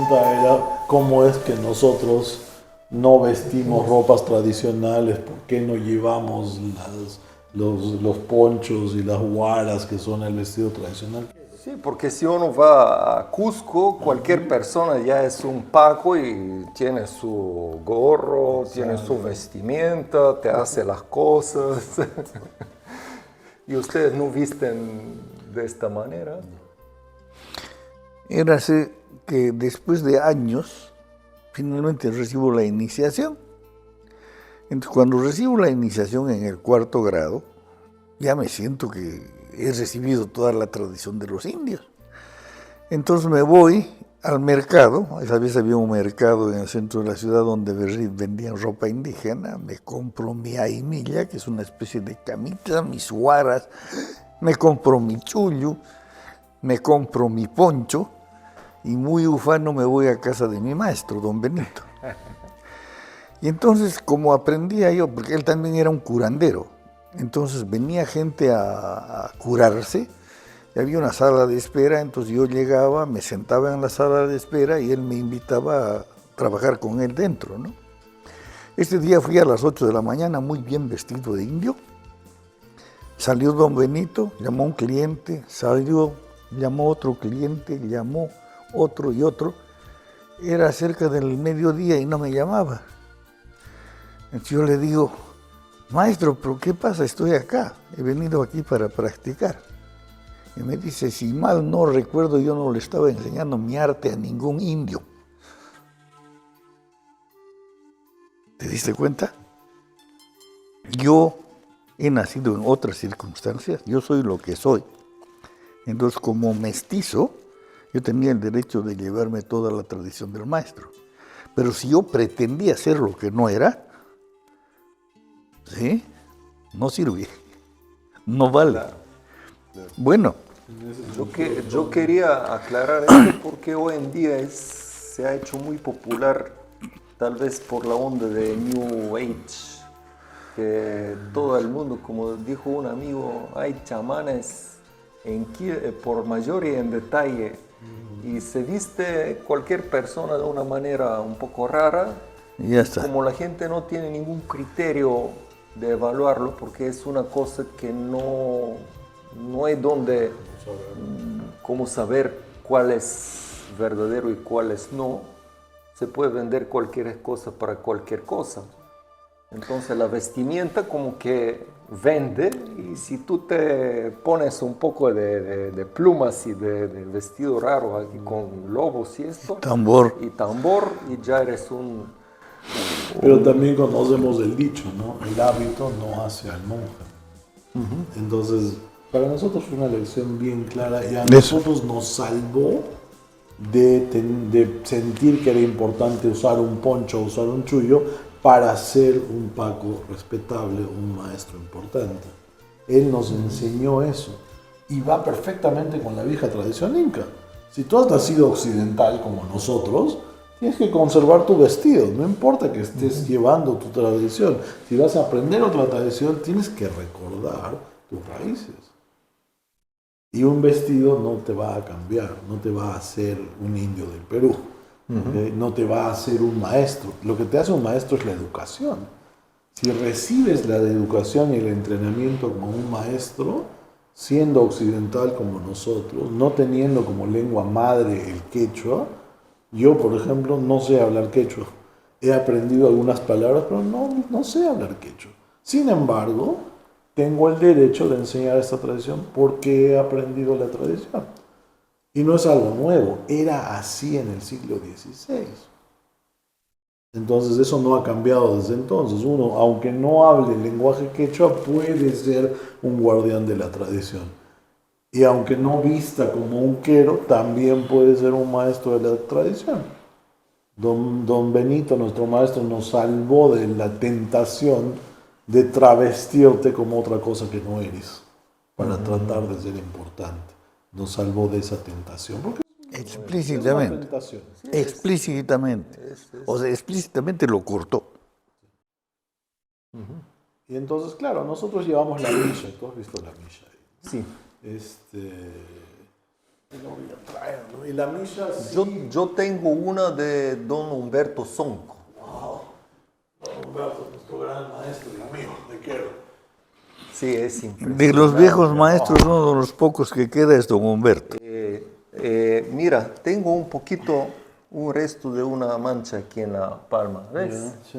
pregunta era cómo es que nosotros no vestimos ropas tradicionales, por qué no llevamos los ponchos y las huaras que son el vestido tradicional. Sí, porque si uno va a Cusco, cualquier persona ya es un Paco y tiene su gorro, tiene su vestimenta, te hace las cosas. ¿Y ustedes no visten de esta manera? Era así que después de años, finalmente recibo la iniciación. Entonces, cuando recibo la iniciación en el 4º grado, ya me siento que he recibido toda la tradición de los indios. Entonces me voy al mercado, esa vez había un mercado en el centro de la ciudad donde vendían ropa indígena, me compro mi aimilla, que es una especie de camita, mis huaras, me compro mi chullo, me compro mi poncho y muy ufano me voy a casa de mi maestro, don Benito. Y entonces, como aprendía yo, porque él también era un curandero, entonces venía gente a curarse, y había una sala de espera, entonces yo llegaba, me sentaba en la sala de espera y él me invitaba a trabajar con él dentro, ¿no? Este día fui a las 8 de la mañana muy bien vestido de indio, salió don Benito, llamó a un cliente, salió, llamó otro cliente, llamó otro y otro, era cerca del mediodía y no me llamaba. Entonces yo le digo, maestro, ¿pero qué pasa? Estoy acá, he venido aquí para practicar. Y me dice, si mal no recuerdo, yo no le estaba enseñando mi arte a ningún indio. ¿Te diste cuenta? Yo he nacido en otras circunstancias, yo soy lo que soy. Entonces, como mestizo, yo tenía el derecho de llevarme toda la tradición del maestro. Pero si yo pretendía ser lo que no era, ¿sí? No sirve, no vale. Claro. Bueno, Yo quería aclarar esto porque hoy en día se ha hecho muy popular, tal vez por la onda de New Age, que todo el mundo, como dijo un amigo, hay chamanes por mayor y en detalle, y se viste cualquier persona de una manera un poco rara, ya está. como la gente no tiene ningún criterio de evaluarlo, porque es una cosa que no hay donde, cómo saber cuál es verdadero y cuál es no. Se puede vender cualquier cosa para cualquier cosa. Entonces la vestimenta como que vende, y si tú te pones un poco de plumas y de vestido raro aquí con lobos y esto, Tambor. y ya eres un... Pero también conocemos el dicho, ¿no? El hábito no hace al monje. Entonces, para nosotros fue una lección bien clara y a nosotros nos salvó de sentir que era importante usar un poncho, usar un chullo para ser un Paco respetable, un maestro importante. Él nos enseñó eso y va perfectamente con la vieja tradición inca. Si tú has nacido occidental como nosotros, tienes que conservar tu vestido, no importa que estés llevando tu tradición. Si vas a aprender otra tradición, tienes que recordar tus raíces. Y un vestido no te va a cambiar, no te va a hacer un indio del Perú, no te va a hacer un maestro. Lo que te hace un maestro es la educación. Si recibes la educación y el entrenamiento como un maestro, siendo occidental como nosotros, no teniendo como lengua madre el quechua, yo, por ejemplo, no sé hablar quechua. He aprendido algunas palabras, pero no sé hablar quechua. Sin embargo, tengo el derecho de enseñar esta tradición porque he aprendido la tradición. Y no es algo nuevo, era así en el siglo XVI. Entonces eso no ha cambiado desde entonces. Uno, aunque no hable el lenguaje quechua, puede ser un guardián de la tradición. Y aunque no vista como un quero, también puede ser un maestro de la tradición. Don Benito, nuestro maestro, nos salvó de la tentación de travestirte como otra cosa que no eres, para tratar de ser importante. Nos salvó de esa tentación. Porque Explícitamente. es una tentación. Explícitamente. O sea, explícitamente lo cortó. Y entonces, claro, nosotros llevamos la milla. ¿Tú has visto la milla? Sí. lo voy a traer, ¿no? Y la milla sí. Yo tengo una de don Humberto Sonco. Don Humberto, nuestro gran maestro y amigo, te quiero. Sí, es impresionante. De los viejos maestros, uno de los pocos que queda es don Humberto. Mira, tengo un resto de una mancha aquí en la palma, ¿ves? Sí.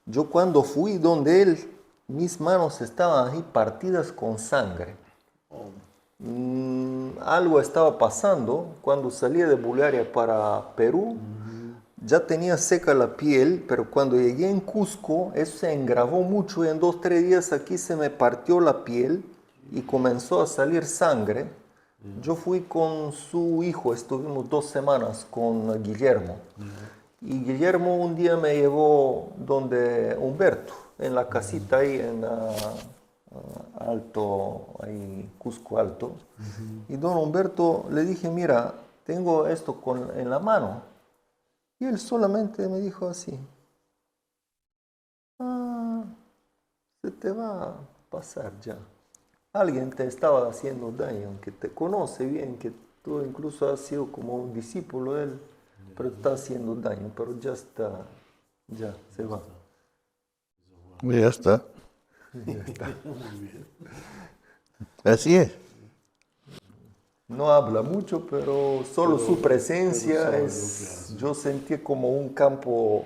Yo cuando fui donde él, mis manos estaban ahí partidas con sangre. Algo estaba pasando cuando salía de Bulgaria para Perú. Ya tenía seca la piel, pero cuando llegué en Cusco, eso se engravó mucho y en 2-3 días aquí se me partió la piel y comenzó a salir sangre. Yo fui con su hijo, estuvimos 2 semanas con Guillermo. Y Guillermo un día me llevó donde Humberto, en la casita ahí en Alto, ahí Cusco Alto. Y don Humberto le dije, mira, tengo esto en la mano. Y él solamente me dijo así, se te va a pasar ya. Alguien te estaba haciendo daño, que te conoce bien, que tú incluso has sido como un discípulo de él, pero te está haciendo daño, pero ya está, ya se va. Ya está. Así es. No habla mucho, pero solo su presencia yo sentí como un campo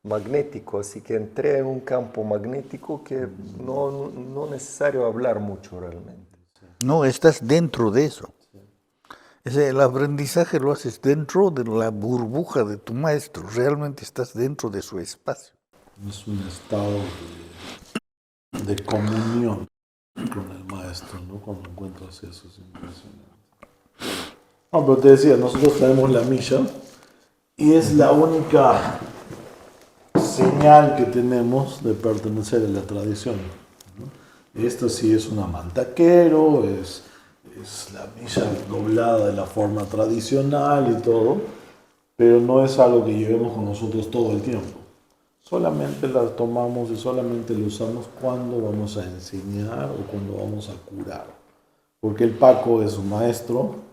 magnético, así que entré en un campo magnético que no necesario hablar mucho realmente. No, estás dentro de eso. El aprendizaje lo haces dentro de la burbuja de tu maestro. Realmente estás dentro de su espacio. Es un estado de comunión con el maestro, ¿no? Cuando encuentras eso, es impresionante. No, pero te decía, nosotros tenemos la milla y es la única señal que tenemos de pertenecer a la tradición, ¿no? Esto sí es una mantaquero, es la milla doblada de la forma tradicional y todo, pero no es algo que llevemos con nosotros todo el tiempo. Solamente la tomamos y solamente la usamos cuando vamos a enseñar o cuando vamos a curar. Porque el Paco es un maestro,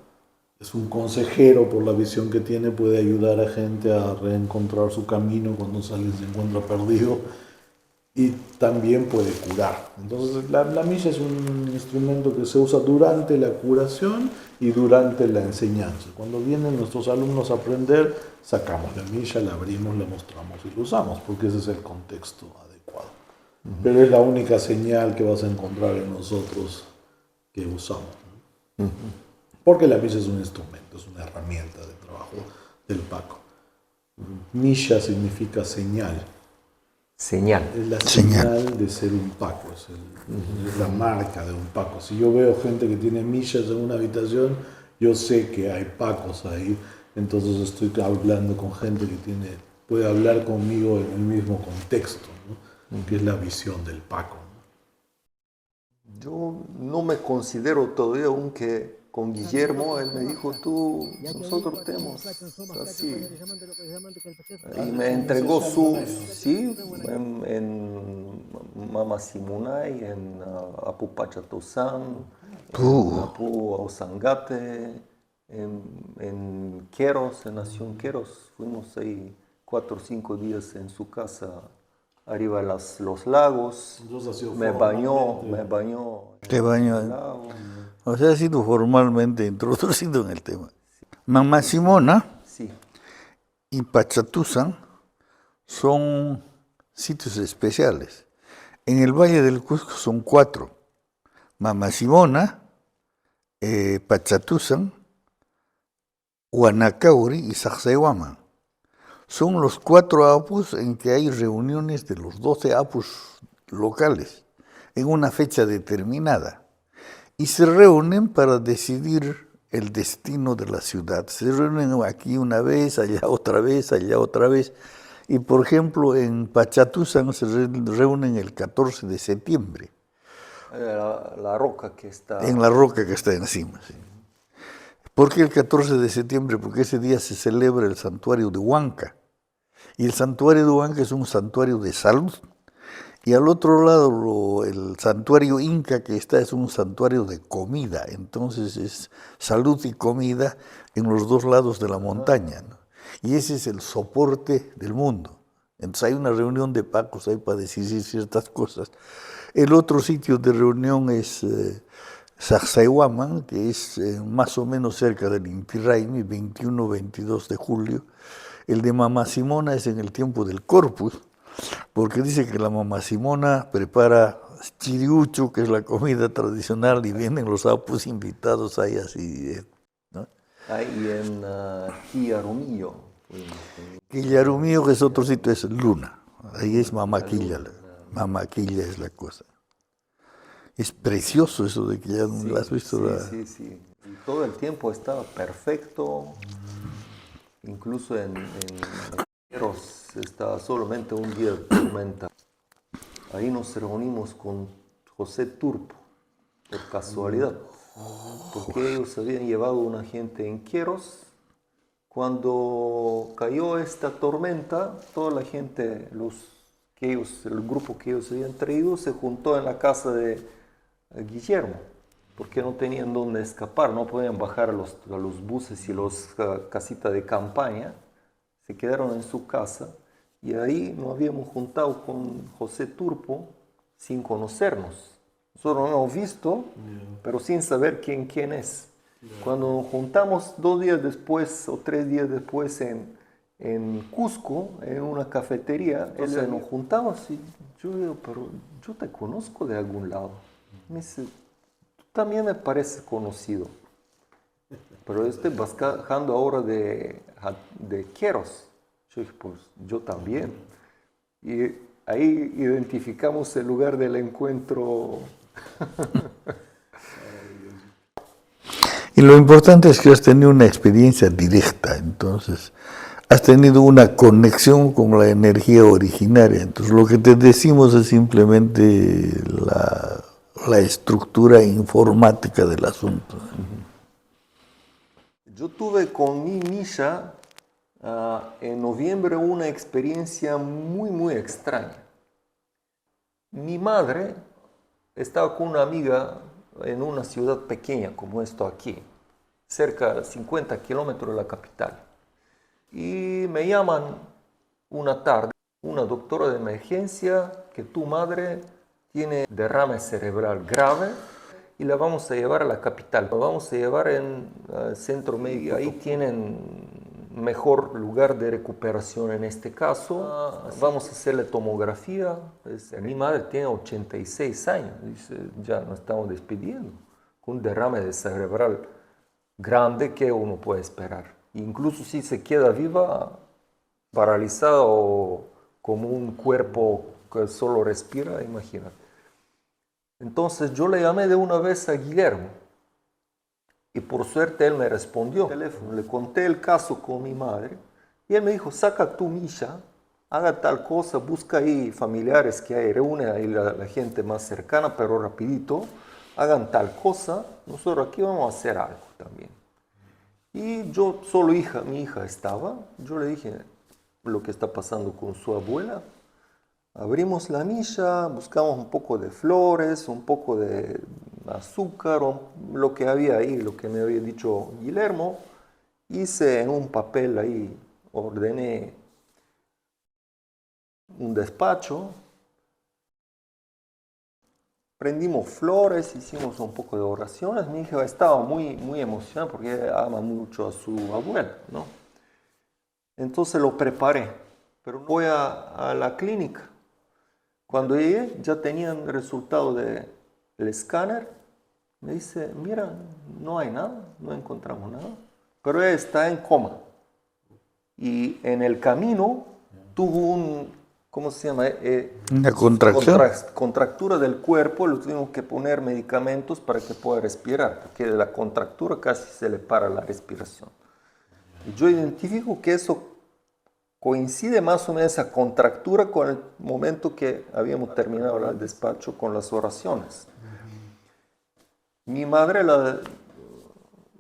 es un consejero por la visión que tiene, puede ayudar a gente a reencontrar su camino cuando alguien se encuentra perdido y también puede curar. Entonces la milla es un instrumento que se usa durante la curación y durante la enseñanza. Cuando vienen nuestros alumnos a aprender, sacamos la milla, la abrimos, la mostramos y la usamos, porque ese es el contexto adecuado. Pero es la única señal que vas a encontrar en nosotros que usamos, ¿no? Porque la milla es un instrumento, es una herramienta de trabajo del Paco. Milla significa señal. Señal. Es la señal de ser un Paco, es la marca de un Paco. Si yo veo gente que tiene millas en una habitación, yo sé que hay Pacos ahí, entonces estoy hablando con gente que puede hablar conmigo en el mismo contexto, ¿no? Que es la visión del Paco, ¿no? Yo no me considero todavía aunque con Guillermo, él me dijo, nosotros tenemos así. Y me entregó sí, en Mama Simunay, en Apu Pachatozán, en Apu Ausangate, en Queros, en Nación Queros. Fuimos ahí 4 o 5 días en su casa, arriba de los lagos. Me bañó. Te bañó. O sea, ha sido formalmente introducido en el tema. Mama Simona sí. Y Pachatuzán son sitios especiales. En el Valle del Cusco son 4. Mama Simona, Pachatuzán, Huanacauri y Sacsayhuaman. Son los 4 apus en que hay reuniones de los 12 apus locales en una fecha determinada. Y se reúnen para decidir el destino de la ciudad. Se reúnen aquí una vez, allá otra vez, allá otra vez. Y por ejemplo, en Pachatuzán se reúnen el 14 de septiembre. La roca que está... En la roca que está encima, sí. ¿Por qué el 14 de septiembre? Porque ese día se celebra el santuario de Huanca. Y el santuario de Huanca es un santuario de salud. Y al otro lado, el santuario inca que está es un santuario de comida, entonces es salud y comida en los dos lados de la montaña, ¿no? Y ese es el soporte del mundo. Entonces hay una reunión de pacos ahí para decidir ciertas cosas. El otro sitio de reunión es Sacsayhuaman, que es más o menos cerca del Inti Raymi, 21-22 de julio. El de Mama Simona es en el tiempo del Corpus, porque dice que la mamá Simona prepara chiriucho, que es la comida tradicional, y vienen los apus invitados ahí así, ¿no? Ahí en Quillarumillo. Quillarumillo, que es otro sitio, es Luna. Ahí es Mamaquilla. Mamaquilla es la cosa. Es precioso eso de Quillarumillo. ¿Has visto? Sí. Y todo el tiempo estaba perfecto. Incluso en Queros estaba solamente un día de tormenta. Ahí nos reunimos con José Turpo, por casualidad, porque ellos habían llevado una gente en Queros. Cuando cayó esta tormenta, toda la gente, el grupo que ellos habían traído, se juntó en la casa de Guillermo, porque no tenían dónde escapar, no podían bajar a los buses y las casitas de campaña. Se quedaron en su casa y ahí nos habíamos juntado con José Turpo sin conocernos. Nosotros lo hemos visto, pero sin saber quién es. Cuando nos juntamos 2 días después o 3 días después en Cusco, en una cafetería, nos juntamos y yo digo, pero yo te conozco de algún lado. Me dice, tú también me pareces conocido. Pero vas bajando ahora de Queros. Yo dije, pues yo también. Y ahí identificamos el lugar del encuentro. Y lo importante es que has tenido una experiencia directa, entonces has tenido una conexión con la energía originaria. Entonces lo que te decimos es simplemente la estructura informática del asunto. Yo tuve con mi Misha en noviembre una experiencia muy extraña. Mi madre estaba con una amiga en una ciudad pequeña como esto aquí, cerca de 50 kilómetros de la capital. Y me llaman una tarde, una doctora de emergencia, que tu madre tiene derrame cerebral grave y la vamos a llevar a la capital. La vamos a llevar en el centro médico. Ahí tienen mejor lugar de recuperación en este caso. Vamos a hacerle tomografía. Mi madre tiene 86 años. Dice, ya nos estamos despidiendo. Con un derrame de cerebral grande, que uno puede esperar. Incluso si se queda viva, paralizada o como un cuerpo que solo respira, imagínate. Entonces yo le llamé de una vez a Guillermo y por suerte él me respondió. Teléfono, le conté el caso con mi madre y él me dijo, saca tu Misha, haga tal cosa, busca ahí familiares que hay, reúne ahí la gente más cercana, pero rapidito, hagan tal cosa, nosotros aquí vamos a hacer algo también. Y yo, solo mi hija estaba, yo le dije lo que está pasando con su abuela. Abrimos la Misha, buscamos un poco de flores, un poco de azúcar, lo que había ahí, lo que me había dicho Guillermo. Hice en un papel ahí, ordené un despacho. Prendimos flores, hicimos un poco de oraciones. Mi hija estaba muy emocionada porque ella ama mucho a su abuela, ¿no? Entonces lo preparé, pero voy a la clínica. Cuando llegué, ya tenían el resultado del escáner. Me dice, mira, no hay nada, no encontramos nada. Pero ella está en coma. Y en el camino tuvo ¿cómo se llama? Una contracción. Contractura del cuerpo. Le tuvimos que poner medicamentos para que pueda respirar, porque de la contractura casi se le para la respiración. Y yo identifico que eso coincide más o menos esa contractura con el momento que habíamos terminado el despacho con las oraciones. Mi madre la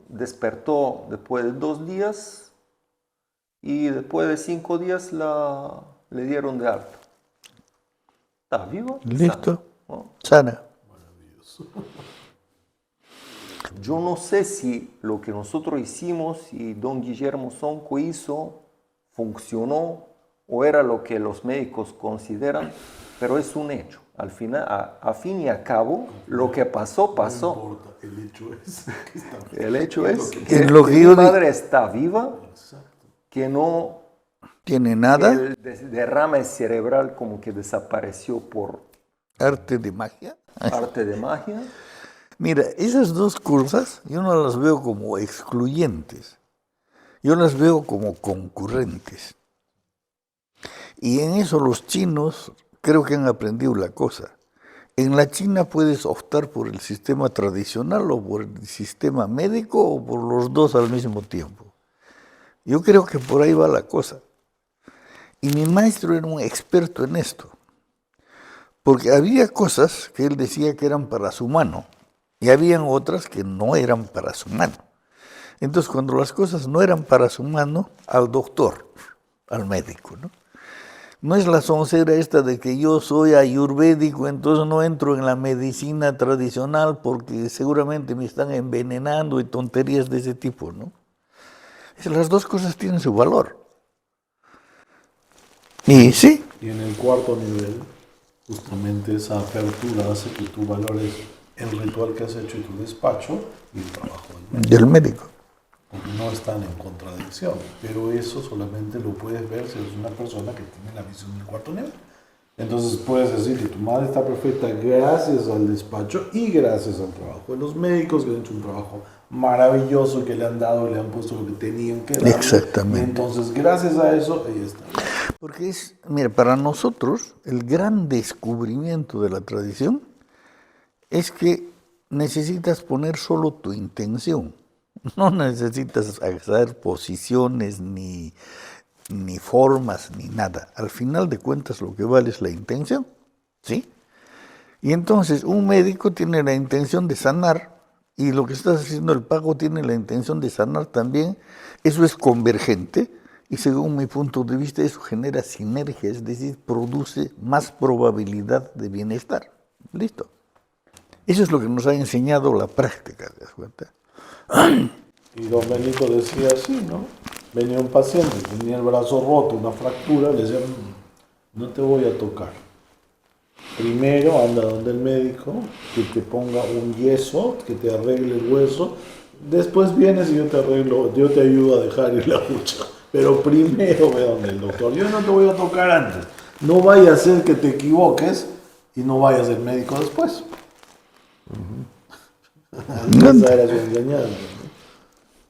despertó después de 2 días y después de 5 días le dieron de alta. Está viva. Listo. Sana, ¿no? Sana. Yo no sé si lo que nosotros hicimos y don Guillermo Sonco hizo funcionó o era lo que los médicos consideran, pero es un hecho. Al final, a fin y a cabo, lo que pasó, pasó. No importa, el hecho es que está El hecho es Es lo que que yo mi di- madre está viva, que no, Tiene que nada. el derrame cerebral como que desapareció por Arte de magia. arte de magia. Mira, esas dos cosas yo no las veo como excluyentes, yo las veo como concurrentes. Y en eso los chinos creo que han aprendido la cosa. En la China puedes optar por el sistema tradicional o por el sistema médico o por los dos al mismo tiempo. Yo creo que por ahí va la cosa. Y mi maestro era un experto en esto, porque había cosas que él decía que eran para su mano y habían otras que no eran para su mano. Entonces, cuando las cosas no eran para su mano, al doctor, al médico, ¿no? No es la soncera esta de que yo soy ayurvédico, entonces no entro en la medicina tradicional porque seguramente me están envenenando y tonterías de ese tipo, ¿no? Las dos cosas tienen su valor. Y sí, Y en el cuarto nivel, justamente esa apertura hace que tú valores el ritual que has hecho en tu despacho y el trabajo del médico, del médico. porque no están en contradicción. Pero eso solamente lo puedes ver si eres una persona que tiene la visión del cuarto nivel. Entonces puedes decir que tu madre está perfecta gracias al despacho y gracias al trabajo de los médicos, que han hecho un trabajo maravilloso, que le han dado, le han puesto lo que tenían que dar. Exactamente. Entonces, gracias a eso, ella está. Porque es, mira, para nosotros el gran descubrimiento de la tradición es que necesitas poner solo tu intención. No necesitas hacer posiciones ni formas ni nada. Al final de cuentas lo que vale es la intención, ¿sí? Y entonces un médico tiene la intención de sanar y lo que estás haciendo el pago tiene la intención de sanar también. Eso es convergente y según mi punto de vista eso genera sinergia, es decir, produce más probabilidad de bienestar. Listo. Eso es lo que nos ha enseñado la práctica, ¿te das cuenta? Y don Benito decía así, ¿no? Venía un paciente, tenía el brazo roto, una fractura, le decían, no te voy a tocar. Primero anda donde el médico, que te ponga un yeso, que te arregle el hueso. Después vienes y yo te arreglo, yo te ayudo a dejar ir la hucha. Pero primero ve donde el doctor. Yo no te voy a tocar antes. No vaya a ser que te equivoques y no vayas al médico después. Esa era su enseñanza, ¿no?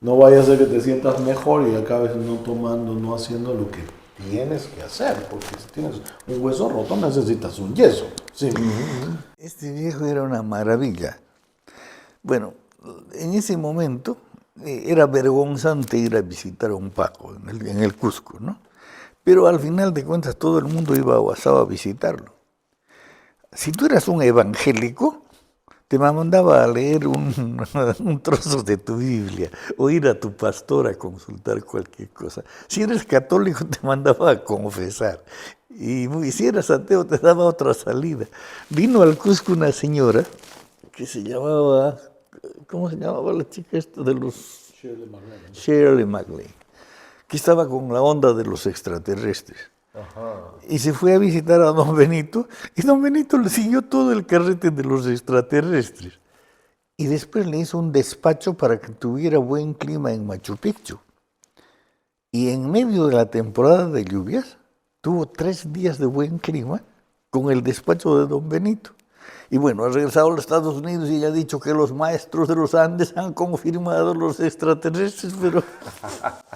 No vaya a ser que te sientas mejor y acabes no tomando, no haciendo lo que tienes que hacer, porque si tienes un hueso roto necesitas un yeso. Sí. Este viejo era una maravilla. Bueno, en ese momento era vergonzante ir a visitar a un Paco en el Cusco, ¿no? Pero al final de cuentas todo el mundo iba a Huazao a visitarlo. Si tú eras un evangélico, te mandaba a leer un trozo de tu Biblia o ir a tu pastor a consultar cualquier cosa. Si eres católico, te mandaba a confesar. Y si eras ateo, te daba otra salida. Vino al Cusco una señora que se llamaba, ¿cómo se llamaba la chica esta de los? Shirley MacLaine, que estaba con la onda de los extraterrestres. Ajá. Y se fue a visitar a don Benito, y don Benito le siguió todo el carrete de los extraterrestres. Y después le hizo un despacho para que tuviera buen clima en Machu Picchu. Y en medio de la temporada de lluvias, tuvo 3 días de buen clima con el despacho de don Benito. Y bueno, ha regresado a los Estados Unidos y ya ha dicho que los maestros de los Andes han confirmado los extraterrestres, pero...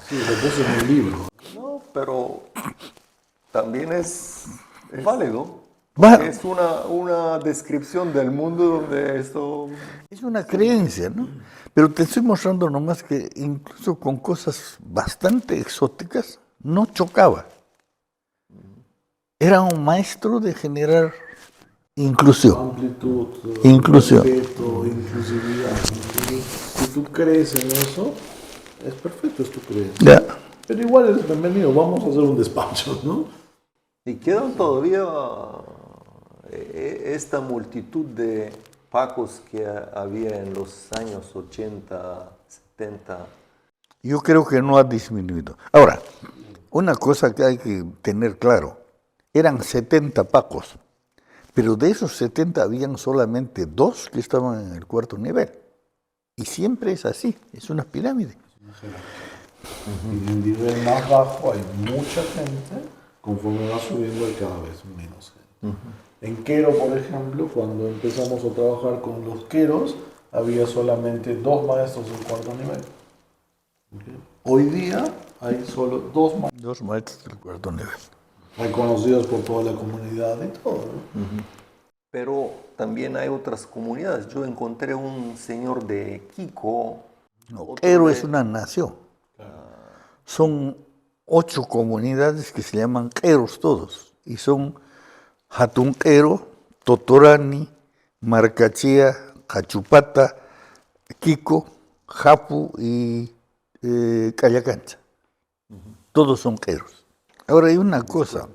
Sí, lo puse en un libro. No, pero también es válido. Va. Es una descripción del mundo donde esto... Es una creencia, ¿no? Pero te estoy mostrando nomás que incluso con cosas bastante exóticas no chocaba. Era un maestro de generar inclusión. Amplitud, Inclusión. respeto, inclusividad. Si tú crees en eso, es perfecto, es tu creencia. Ya. Pero igual eres bienvenido, vamos a hacer un despacho, ¿no? Y quedan todavía esta multitud de pacos que había en los años 80, 70. Yo creo que no ha disminuido. Ahora, una cosa que hay que tener claro, eran 70 pacos, pero de esos 70 habían solamente 2 que estaban en el cuarto nivel. Y siempre es así, es una pirámide. Y en el nivel más bajo hay mucha gente, conforme va subiendo hay cada vez menos gente. En Quero, por ejemplo, cuando empezamos a trabajar con los Queros, había solamente 2 maestros del cuarto nivel. Hoy día hay solo 2 maestros. 2 maestros del cuarto nivel. Reconocidos por toda la comunidad y todo, ¿no? Pero también hay otras comunidades. Yo encontré un señor de Quito. No, Quero es una nación. Son 8 comunidades que se llaman Queros todos. Y son Hatun Quero, Totorani, Marcachía, Cachupata, Quico, Japu y Callacancha. Todos son Queros. Ahora hay una cosa.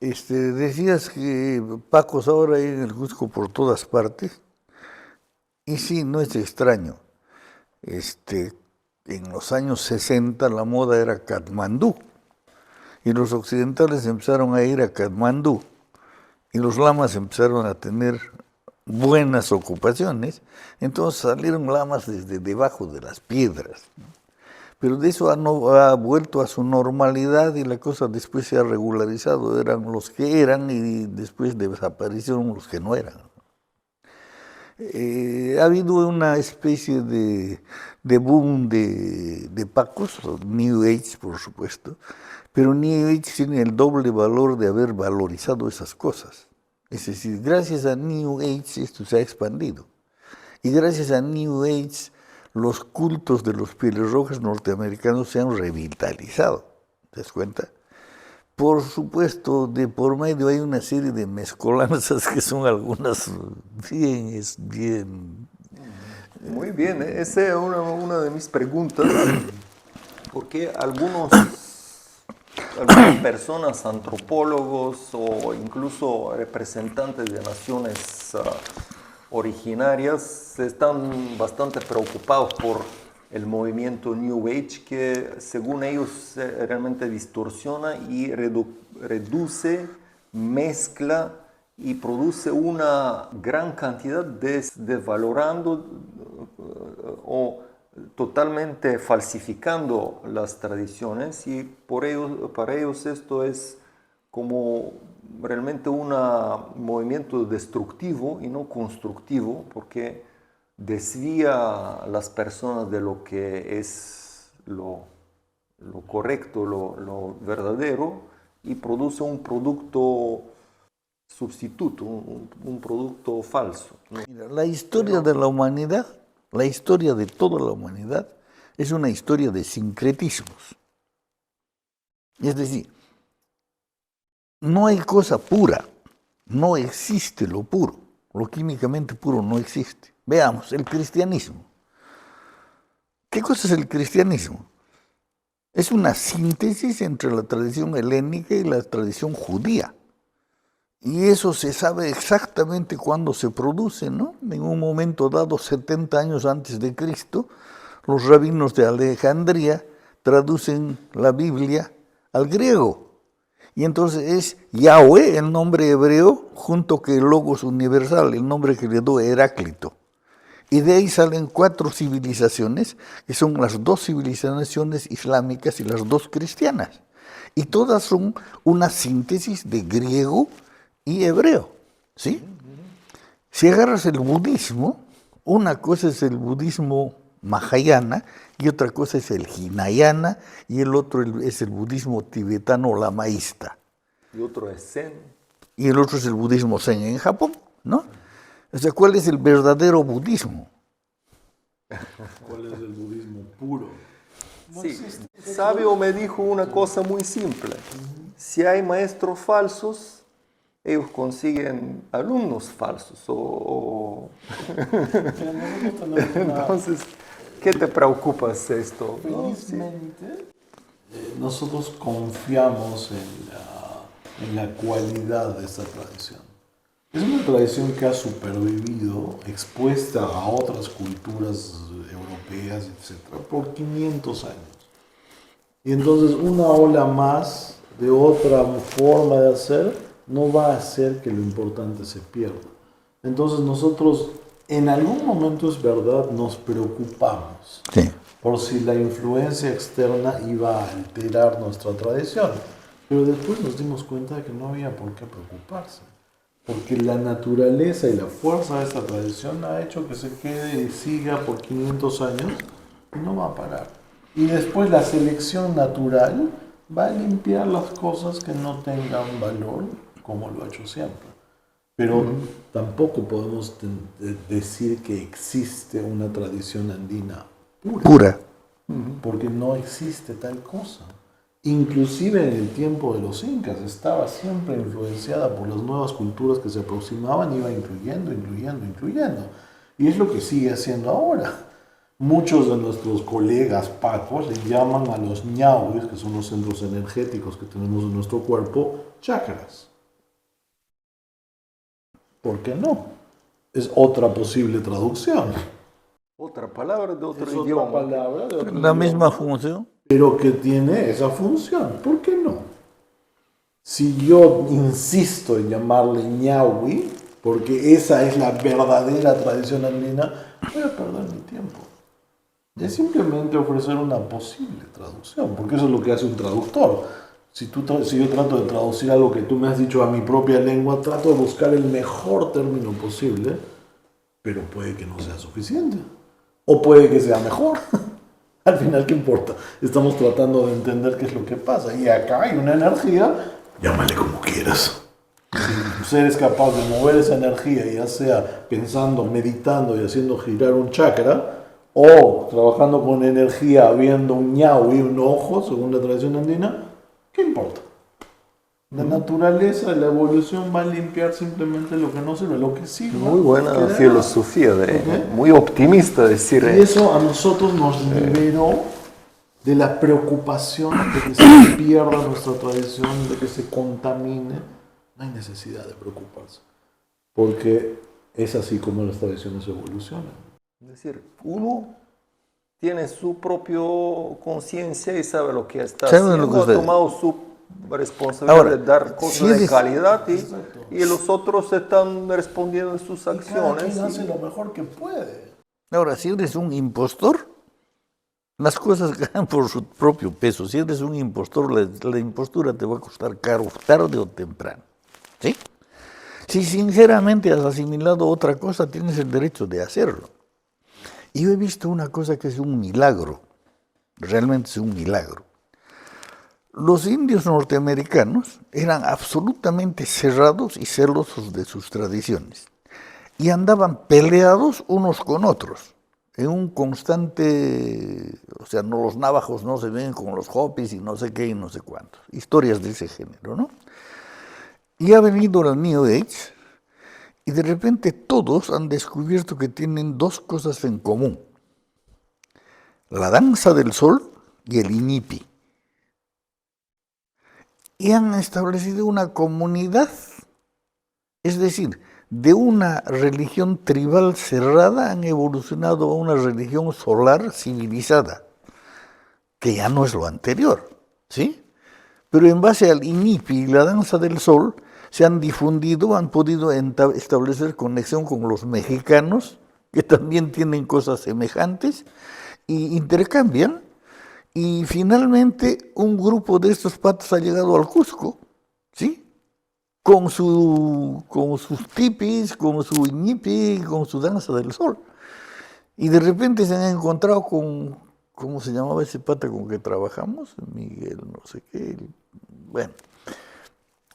Decías que pacos ahora hay en el Cusco por todas partes. Y sí, no es extraño. En los años 60 la moda era Katmandú. Y los occidentales empezaron a ir a Katmandú. Y los lamas empezaron a tener buenas ocupaciones. Entonces salieron lamas desde debajo de las piedras. Pero de eso ha vuelto a su normalidad y la cosa después se ha regularizado. Eran los que eran y después desaparecieron los que no eran. Ha habido una especie de boom de pacos, New Age por supuesto, pero New Age tiene el doble valor de haber valorizado esas cosas. Es decir, gracias a New Age esto se ha expandido. Y gracias a New Age los cultos de los pieles rojas norteamericanos se han revitalizado. ¿Te das cuenta? Por supuesto, de por medio hay una serie de mezcolanzas que son algunas bien. Muy bien, esa es una de mis preguntas, porque algunas personas, antropólogos o incluso representantes de naciones originarias están bastante preocupados por el movimiento New Age, que según ellos realmente distorsiona y reduce, mezcla y produce una gran cantidad de desvalorando o totalmente falsificando las tradiciones, y para ellos esto es como realmente un movimiento destructivo y no constructivo, porque desvía a las personas de lo que es lo correcto, lo verdadero, y produce un producto sustituto, un producto falso. Mira, la historia de la humanidad, la historia de toda la humanidad, es una historia de sincretismos. Es decir, no hay cosa pura, no existe lo puro, lo químicamente puro no existe. Veamos, el cristianismo. ¿Qué cosa es el cristianismo? Es una síntesis entre la tradición helénica y la tradición judía. Y eso se sabe exactamente cuándo se produce, ¿no? En un momento dado, 70 años antes de Cristo, los rabinos de Alejandría traducen la Biblia al griego. Y entonces es Yahweh, el nombre hebreo, junto con el Logos universal, el nombre que le dio Heráclito. Y de ahí salen 4 civilizaciones, que son las 2 civilizaciones islámicas y las 2 cristianas. Y todas son una síntesis de griego y hebreo, ¿sí? Si agarras el budismo, una cosa es el budismo mahayana y otra cosa es el hinayana y el otro es el budismo tibetano lamaísta. Y otro es Zen. Y el otro es el budismo Zen en Japón, ¿no? O sea, ¿cuál es el verdadero budismo? ¿Cuál es el budismo puro? No sí, existe. Sabio me dijo una cosa muy simple. Si hay maestros falsos, ellos consiguen alumnos falsos. Entonces, ¿qué te preocupa esto? Felizmente, nosotros confiamos en la cualidad de esta tradición. Es una tradición que ha supervivido, expuesta a otras culturas europeas, etcétera, por 500 años. Y entonces una ola más de otra forma de hacer no va a hacer que lo importante se pierda. Entonces nosotros en algún momento, es verdad, nos preocupamos Sí. por si la influencia externa iba a alterar nuestra tradición. Pero después nos dimos cuenta de que no había por qué preocuparse. Porque la naturaleza y la fuerza de esta tradición ha hecho que se quede y siga por 500 años y no va a parar. Y después la selección natural va a limpiar las cosas que no tengan valor, como lo ha hecho siempre. Pero tampoco podemos decir que existe una tradición andina Pura. porque no existe tal cosa. Inclusive en el tiempo de los incas estaba siempre influenciada por las nuevas culturas que se aproximaban, iba incluyendo. Y es lo que sigue haciendo ahora. Muchos de nuestros colegas pacos le llaman a los ñauis, que son los centros energéticos que tenemos en nuestro cuerpo, chakras. ¿Por qué no? Es otra posible traducción. Otra palabra de otro Es idioma. otra palabra de otro La misma idioma, función. pero que tiene esa función. ¿Por qué no? Si yo insisto en llamarle ñahui, porque esa es la verdadera tradición andina, voy a perder mi tiempo. Es simplemente ofrecer una posible traducción, porque eso es lo que hace un traductor. Si yo trato de traducir algo que tú me has dicho a mi propia lengua, trato de buscar el mejor término posible, pero puede que no sea suficiente. O puede que sea mejor. Al final, ¿qué importa? Estamos tratando de entender qué es lo que pasa. Y acá hay una energía, llámale como quieras. Si eres capaz de mover esa energía, ya sea pensando, meditando y haciendo girar un chakra, o trabajando con energía, viendo un ñau y un ojo, según la tradición andina, ¿qué importa? La naturaleza, la evolución va a limpiar simplemente lo que no sirve, lo que sirve. Muy buena quedará. filosofía, Ok. muy optimista decir Y eso a nosotros nos liberó de la preocupación de que se pierda nuestra tradición, de que se contamine. No hay necesidad de preocuparse, porque es así como las tradiciones evolucionan. Es decir, uno tiene su propia conciencia y sabe lo que está Sabe haciendo, lo que ha está- tomado su responsabilidad Ahora, de dar cosas si de eres- calidad Exacto. y los otros están respondiendo en sus Y cada acciones. quien hace lo mejor que puede. Ahora, si eres un impostor, las cosas ganan por su propio peso. Si eres un impostor, la impostura te va a costar caro, tarde o temprano. ¿Sí? Si sinceramente has asimilado otra cosa, tienes el derecho de hacerlo. Y yo he visto una cosa que es un milagro, realmente es un milagro. Los indios norteamericanos eran absolutamente cerrados y celosos de sus tradiciones y andaban peleados unos con otros en un constante, o sea, no, los navajos no se ven con los hopis y no sé qué y no sé cuántos, historias de ese género, ¿no? Y ha venido el New Age y de repente todos han descubierto que tienen dos cosas en común: la danza del sol y el inipi. Y han establecido una comunidad, es decir, de una religión tribal cerrada han evolucionado a una religión solar civilizada, que ya no es lo anterior, ¿sí? Pero en base al inipi y la danza del sol se han difundido, han podido establecer conexión con los mexicanos, que también tienen cosas semejantes, y intercambian. Y finalmente un grupo de estos patos ha llegado al Cusco, ¿sí? Con sus tipis, con su ñipi, con su danza del sol. Y de repente se han encontrado con, ¿cómo se llamaba ese pata con que trabajamos? Miguel, no sé qué. Bueno,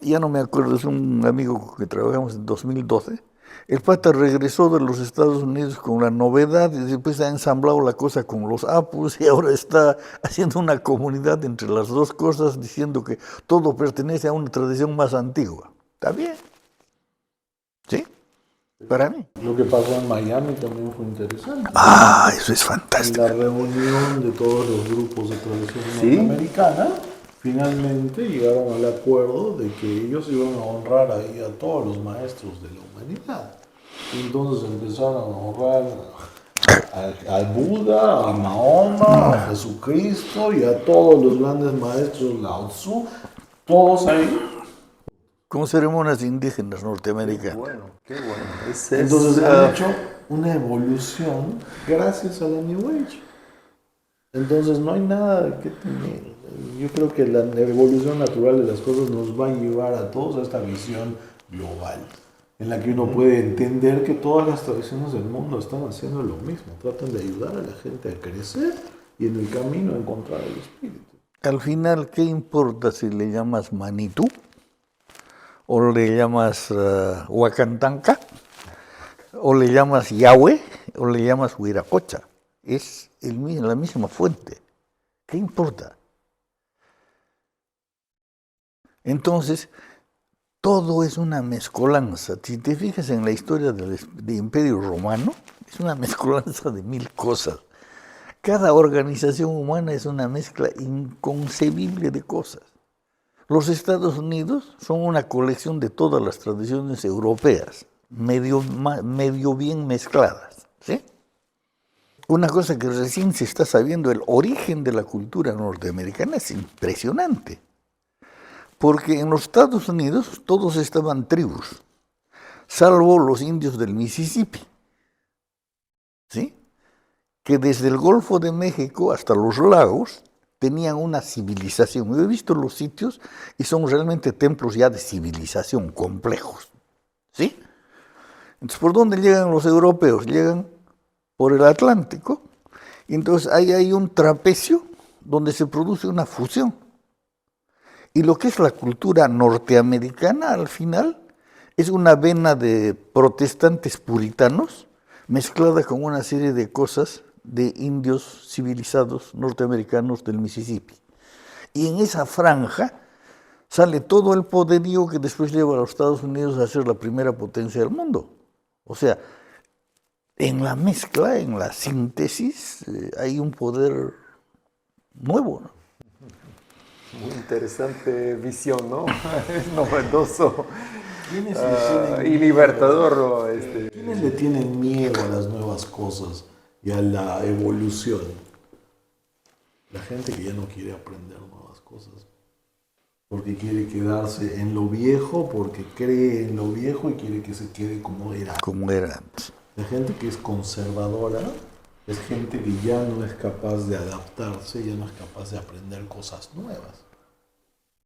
ya no me acuerdo, es un amigo con que trabajamos en 2012. El pata regresó de los Estados Unidos con la novedad y después ha ensamblado la cosa con los apus y ahora está haciendo una comunidad entre las dos cosas diciendo que todo pertenece a una tradición más antigua. ¿Está bien? ¿Sí? Para mí. Lo que pasó en Miami también fue interesante. Ah, eso es En fantástico. la reunión de todos los grupos de tradición Sí. norteamericana, finalmente llegaron al acuerdo de que ellos iban a honrar ahí a todos los maestros de la humanidad. Entonces empezaron a honrar al Buda, a Mahoma, a Jesucristo y a todos los grandes maestros, Lao Tzu, todos ahí. Con ceremonias indígenas norteamericanas. Qué bueno. Entonces han hecho una evolución gracias a la New Age. Entonces no hay nada que temer. Yo creo que la evolución natural de las cosas nos va a llevar a todos a esta visión global, en la que uno puede entender que todas las tradiciones del mundo están haciendo lo mismo. Tratan de ayudar a la gente a crecer y en el camino a encontrar el espíritu. Al final, ¿qué importa si le llamas Manitú? ¿O le llamas Huacantanca? ¿O le llamas Yahweh? ¿O le llamas Huiracocha? Es la misma fuente. ¿Qué importa? Entonces, todo es una mezcolanza. Si te fijas en la historia del Imperio Romano, es una mezcolanza de 1000 cosas. Cada organización humana es una mezcla inconcebible de cosas. Los Estados Unidos son una colección de todas las tradiciones europeas, medio bien mezcladas, ¿sí? Una cosa que recién se está sabiendo, el origen de la cultura norteamericana es impresionante. Porque en los Estados Unidos todos estaban tribus, salvo los indios del Mississippi, ¿sí? Que desde el Golfo de México hasta los lagos tenían una civilización. Yo he visto los sitios y son realmente templos ya de civilización complejos, ¿sí? Entonces, ¿por dónde llegan los europeos? Llegan por el Atlántico, y entonces ahí hay un trapecio donde se produce una fusión. Y lo que es la cultura norteamericana, al final, es una vena de protestantes puritanos mezclada con una serie de cosas de indios civilizados norteamericanos del Mississippi. Y en esa franja sale todo el poderío que después lleva a los Estados Unidos a ser la primera potencia del mundo. O sea, en la mezcla, en la síntesis, hay un poder nuevo, ¿no? Muy interesante visión, ¿no? Es novedoso y libertador, ¿no? ¿Quiénes le tienen miedo a las nuevas cosas y a la evolución? La gente que ya no quiere aprender nuevas cosas, porque quiere quedarse en lo viejo, porque cree en lo viejo y quiere que se quede como era. Como era antes. La gente que es conservadora es gente que ya no es capaz de adaptarse, ya no es capaz de aprender cosas nuevas.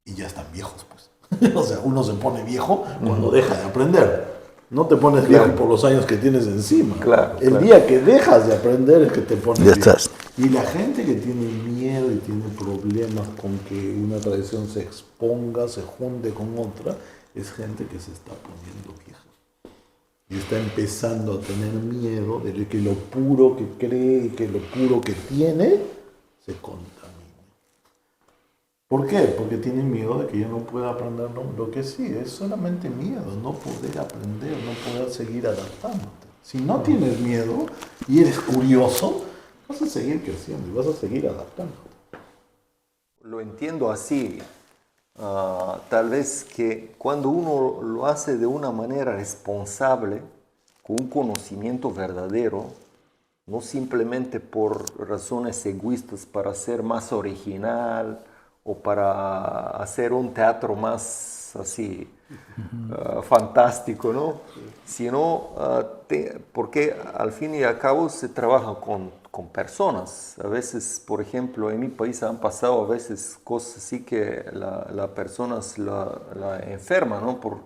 Y ya están viejos, pues. O sea, uno se pone viejo cuando deja de aprender. No te pones viejo por los años que tienes encima. El día que dejas de aprender es que te pones ya viejo. Estás. Y la gente que tiene miedo y tiene problemas con que una tradición se exponga, se junte con otra, es gente que se está poniendo vieja. Y está empezando a tener miedo de que lo puro que cree y que lo puro que tiene se contamine. ¿Por qué? Porque tiene miedo de que ya no pueda aprender lo que sí. Es solamente miedo, no poder aprender, no poder seguir adaptándote. Si no tienes miedo y eres curioso, vas a seguir creciendo y vas a seguir adaptándote. Lo entiendo así. Tal vez que cuando uno lo hace de una manera responsable, con un conocimiento verdadero, no simplemente por razones egoístas para ser más original o para hacer un teatro más así fantástico, ¿no? Sino porque al fin y al cabo se trabaja con personas. A veces, por ejemplo, en mi país han pasado a veces cosas así que la persona la enferma, ¿no? Por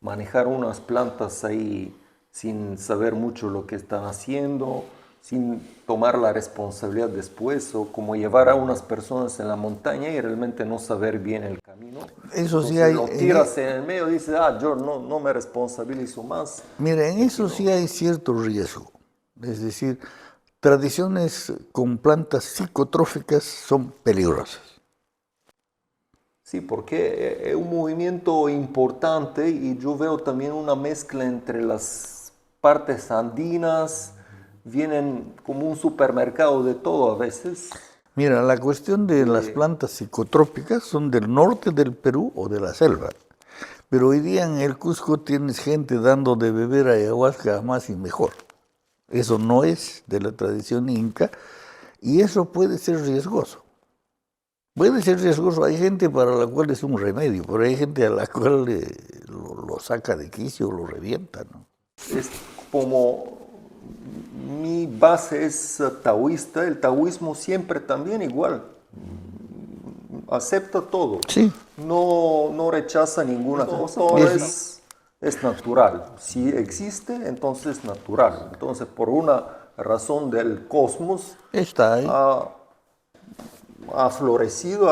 manejar unas plantas ahí sin saber mucho lo que están haciendo, sin tomar la responsabilidad después, o como llevar a unas personas en la montaña y realmente no saber bien el camino. Eso sí Entonces, hay. lo tiras en el medio y dices, yo no me responsabilizo más. Mira, en eso sí hay cierto riesgo. Es decir, tradiciones con plantas psicotróficas son peligrosas. Sí, porque es un movimiento importante y yo veo también una mezcla entre las partes andinas, vienen como un supermercado de todo a veces. Mira, la cuestión de las plantas psicotrópicas son del norte del Perú o de la selva. Pero hoy día en el Cusco tienes gente dando de beber ayahuasca más y mejor. Eso no es de la tradición inca y eso puede ser riesgoso. Puede ser riesgoso. Hay gente para la cual es un remedio, pero hay gente a la cual lo saca de quicio, lo revienta, ¿no? Es como mi base es taoísta, el taoísmo siempre también igual. Acepta todo. Sí. No rechaza ninguna cosa. Todo es natural. Si existe, entonces es natural. Entonces, por una razón del cosmos, Está ahí. ha florecido,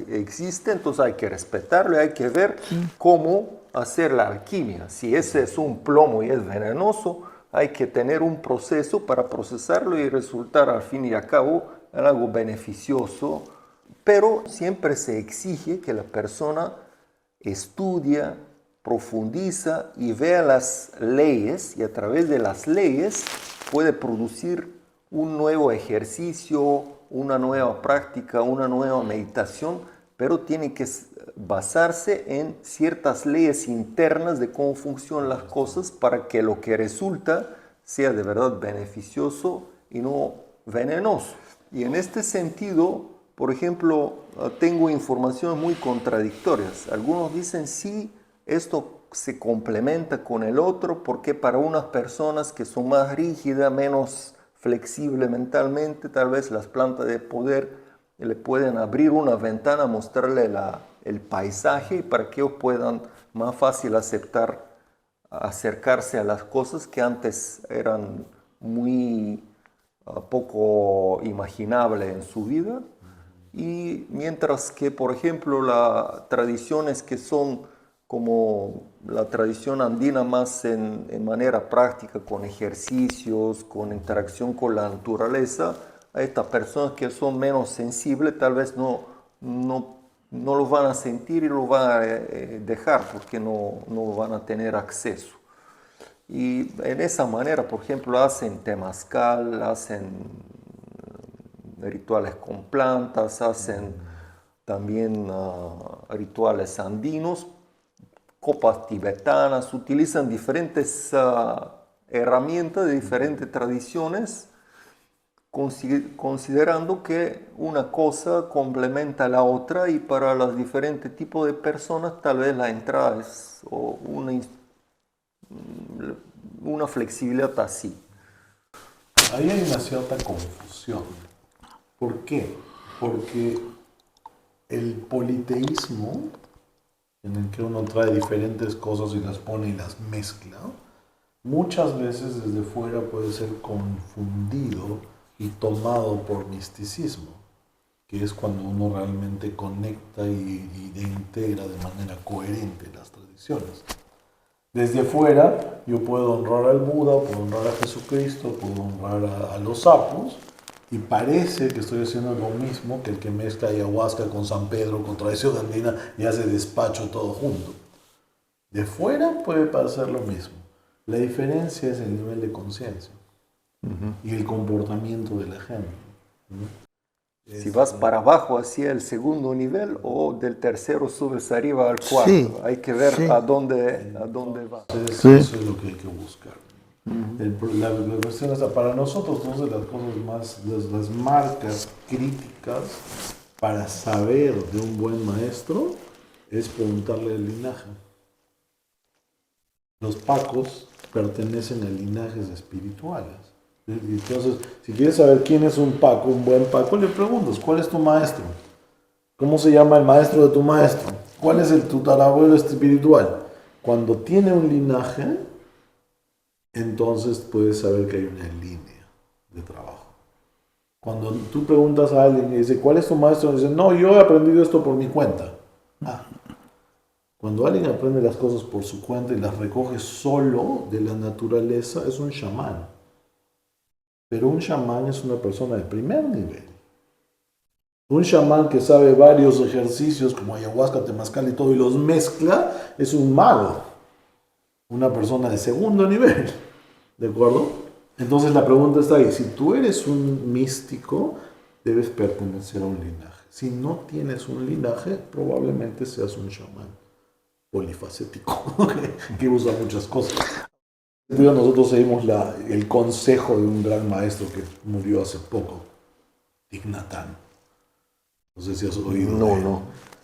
existe, entonces hay que respetarlo y hay que ver cómo hacer la alquimia. Si ese es un plomo y es venenoso, hay que tener un proceso para procesarlo y resultar al fin y al cabo en algo beneficioso, pero siempre se exige que la persona estudia, profundiza y vea las leyes y a través de las leyes puede producir un nuevo ejercicio, una nueva práctica, una nueva meditación, pero tiene que basarse en ciertas leyes internas de cómo funcionan las cosas para que lo que resulta sea de verdad beneficioso y no venenoso. Y en este sentido, por ejemplo, tengo informaciones muy contradictorias. Algunos dicen sí, esto se complementa con el otro porque para unas personas que son más rígidas, menos flexible mentalmente, tal vez las plantas de poder le pueden abrir una ventana, mostrarle el paisaje para que ellos puedan más fácil acercarse a las cosas que antes eran muy poco imaginables en su vida. Y mientras que, por ejemplo, las tradiciones que son como la tradición andina más en manera práctica, con ejercicios, con interacción con la naturaleza, a estas personas que son menos sensibles tal vez no lo van a sentir y lo van a dejar porque no van a tener acceso. Y en esa manera, por ejemplo, hacen temazcal, hacen rituales con plantas, hacen también rituales andinos, copas tibetanas, utilizan diferentes herramientas de diferentes tradiciones, considerando que una cosa complementa a la otra y para los diferentes tipos de personas tal vez la entrada es una flexibilidad así. Ahí hay una cierta confusión. ¿Por qué? Porque el politeísmo, en el que uno trae diferentes cosas y las pone y las mezcla, muchas veces desde fuera puede ser confundido y tomado por misticismo, que es cuando uno realmente conecta y integra de manera coherente las tradiciones. Desde fuera yo puedo honrar al Buda, puedo honrar a Jesucristo, puedo honrar a los sapos, y parece que estoy haciendo lo mismo que el que mezcla ayahuasca con San Pedro, con tradición andina y hace despacho todo junto. De fuera puede parecer lo mismo. La diferencia es el nivel de conciencia y el comportamiento de la gente. Si vas para abajo hacia el segundo nivel o del tercero subes arriba al cuarto, Sí, hay que ver sí. a dónde va. Sí. Eso es lo que hay que buscar. La cuestión es, para nosotros, dos de las cosas más, las marcas críticas para saber de un buen maestro es preguntarle el linaje. Los pacos pertenecen a linajes espirituales. Entonces, si quieres saber quién es un paco, un buen paco, le preguntas, ¿cuál es tu maestro? ¿Cómo se llama el maestro de tu maestro? ¿Cuál es tu tatarabuelo espiritual? Cuando tiene un linaje, entonces puedes saber que hay una línea de trabajo. Cuando tú preguntas a alguien y dice, ¿cuál es tu maestro? Y dice, no, yo he aprendido esto por mi cuenta. Cuando alguien aprende las cosas por su cuenta y las recoge solo de la naturaleza, es un chamán. Pero un chamán es una persona de primer nivel. Un chamán que sabe varios ejercicios como ayahuasca, temazcal y todo y los mezcla, es un mago. Una persona de segundo nivel. ¿De acuerdo? Entonces la pregunta está ahí. Si tú eres un místico, debes pertenecer a un linaje. Si no tienes un linaje, probablemente seas un chamán polifacético, que usa muchas cosas. Nosotros seguimos el consejo de un gran maestro que murió hace poco, Thich Nhat Hanh. No sé si has oído de él. No.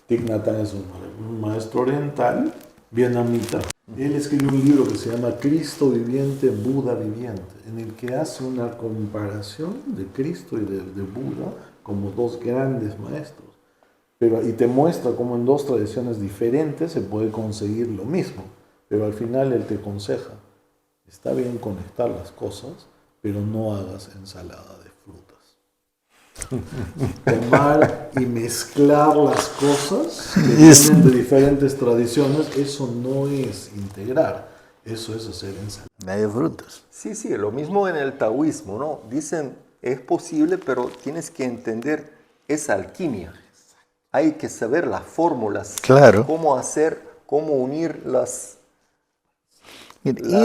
Thich Nhat Hanh es un maestro oriental, vietnamita. Él escribió un libro que se llama Cristo viviente, Buda viviente, en el que hace una comparación de Cristo y de Buda como dos grandes maestros. Y te muestra cómo en dos tradiciones diferentes se puede conseguir lo mismo, pero al final él te aconseja. Está bien conectar las cosas, pero no hagas ensalada de frutas. Tomar y mezclar las cosas que vienen de diferentes tradiciones, eso no es integrar, eso es hacer ensalada de frutas. Sí, lo mismo en el taoísmo, ¿no? Dicen, es posible, pero tienes que entender, es alquimia. Hay que saber las fórmulas, claro, cómo hacer, cómo unir la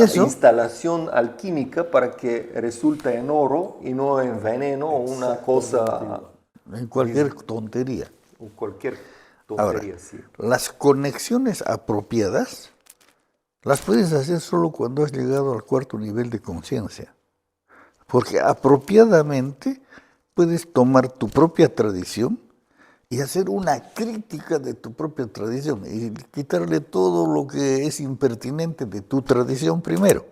eso, instalación alquímica para que resulte en oro y no en veneno o una cosa... En cualquier tontería. Cualquier tontería, Ahora, sí. Las conexiones apropiadas las puedes hacer solo cuando has llegado al cuarto nivel de conciencia. Porque apropiadamente puedes tomar tu propia tradición y hacer una crítica de tu propia tradición y quitarle todo lo que es impertinente de tu tradición primero.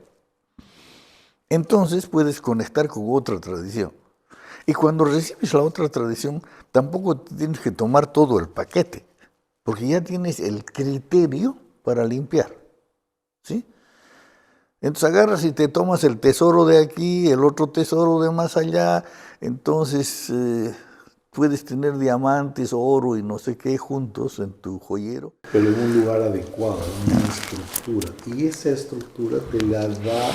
Entonces puedes conectar con otra tradición. Y cuando recibes la otra tradición, tampoco tienes que tomar todo el paquete, porque ya tienes el criterio para limpiar. ¿Sí? Entonces agarras y te tomas el tesoro de aquí, el otro tesoro de más allá, entonces puedes tener diamantes, oro y no sé qué juntos en tu joyero. Pero en un lugar adecuado, en una estructura. Y esa estructura te la da